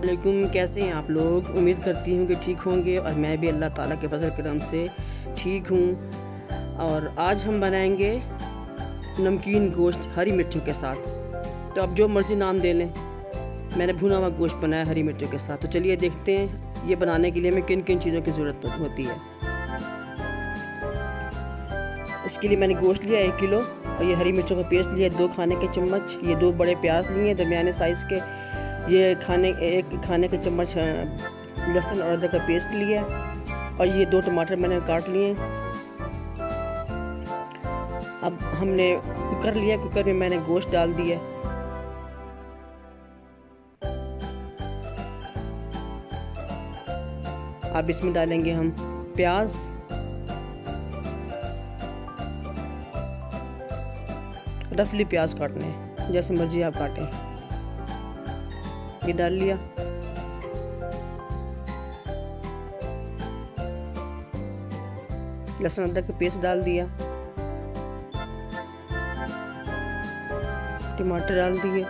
वालेकुम, कैसे हैं आप लोग। उम्मीद करती हूँ कि ठीक होंगे और मैं भी अल्लाह ताला के फजल करम से ठीक हूँ। और आज हम बनाएंगे नमकीन गोश्त हरी मिर्चों के साथ। तो आप जो मर्ज़ी नाम दे लें, मैंने भुना हुआ गोश्त बनाया हरी मिर्चों के साथ। तो चलिए देखते हैं ये बनाने के लिए हमें किन किन चीज़ों की ज़रूरत होती है। इसके लिए मैंने गोश्त लिया 1 किलो और ये हरी मिर्चों का पेस्ट लिया 2 खाने के चम्मच। ये 2 बड़े प्याज लिए दरमियाने साइज़ के। ये 1 खाने के चम्मच लहसुन और अदरक का पेस्ट लिया और ये 2 टमाटर मैंने काट लिए। अब हमने कुकर लिया, कुकर में मैंने गोश्त डाल दिया। अब इसमें डालेंगे हम प्याज, रफली प्याज काटने हैं, जैसे मर्जी आप काटें। ये डाल लिया। लहसुन अदरक का पेस्ट डाल दिया। टमाटर डाल दिए।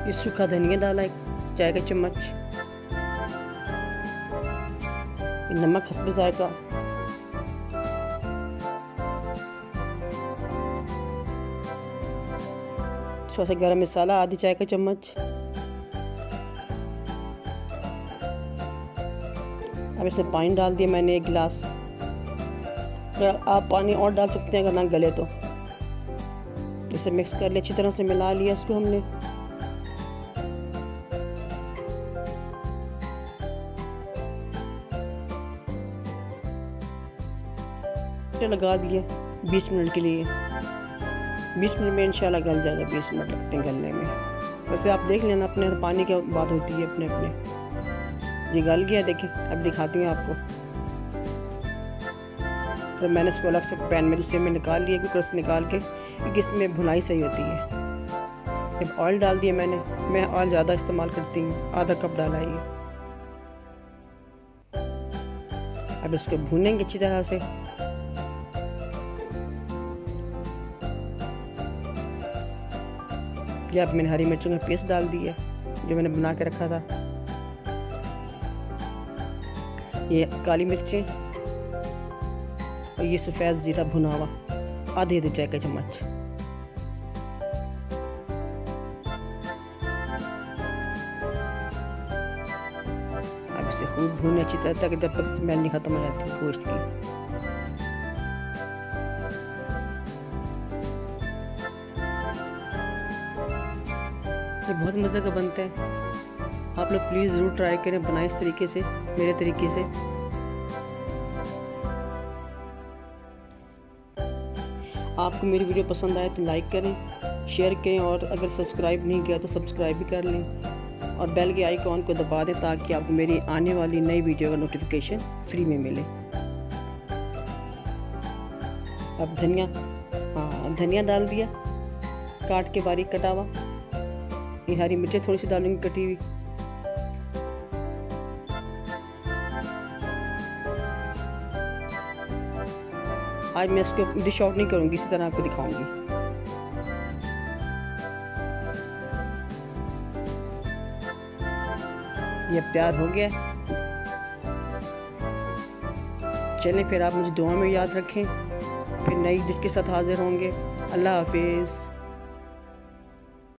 ये सूखा धनिया डाला 1 चाय का चम्मच। नमक हस्ब जायका। थोड़ा सा गरम मसाला आधी चाय का चम्मच। अब इसमें पानी डाल दिया मैंने 1 गिलास। अगर आप पानी और डाल सकते हैं अगर ना गले तो। इसे मिक्स कर लिया, अच्छी तरह से मिला लिया इसको हमने। लगा दिए 20 मिनट के लिए। 20 मिनट में इंशाल्लाह गल जाएगा। 20 मिनट लगते हैं गलने में। वैसे आप देख लेना, अपने पानी की बात होती है अपने अपने। ये गल गया, देखें। अब दिखाती हूँ आपको। तो मैंने इसको अलग से पैन में दूसरे में निकाल लिया, कुकर से निकाल के, क्योंकि इसमें भुनाई सही होती है। अब ऑयल डाल दिया मैं ऑयल ज़्यादा इस्तेमाल करती हूँ, आधा कप डाला है ये। अब इसको भूनेंगे अच्छी तरह से। अब मैंने हरी मिर्चों का पेस्ट डाल दिया जो मैंने बना के रखा था। ये काली मिर्चें और ये सफ़ेद ज़ीरा भुना हुआ आधे चाय का चम्मच। अब इसे खूब भूने अच्छी तरह तक जब तक स्मेल नहीं ख़त्म हो जाती गोश्त की। ये बहुत मज़े का बनता है। आप लोग प्लीज़ ज़रूर ट्राई करें, बनाएं इस तरीके से, मेरे तरीके से। आपको मेरी वीडियो पसंद आए तो लाइक करें, शेयर करें और अगर सब्सक्राइब नहीं किया तो सब्सक्राइब भी कर लें और बेल के आइकॉन को दबा दें ताकि आपको मेरी आने वाली नई वीडियो का नोटिफिकेशन फ्री में मिले। अब धनिया डाल दिया काट के बारीक कटा हुआ। ये हरी मिर्चें थोड़ी सी डालूंगी कटी हुई। आज मैं इसको डिश आउट नहीं करूंगी, इसी तरह आपको दिखाऊंगी। ये तैयार हो गया। चलें फिर, आप मुझे दुआ में याद रखें। फिर नई डिश के साथ हाजिर होंगे। अल्लाह हाफिज़।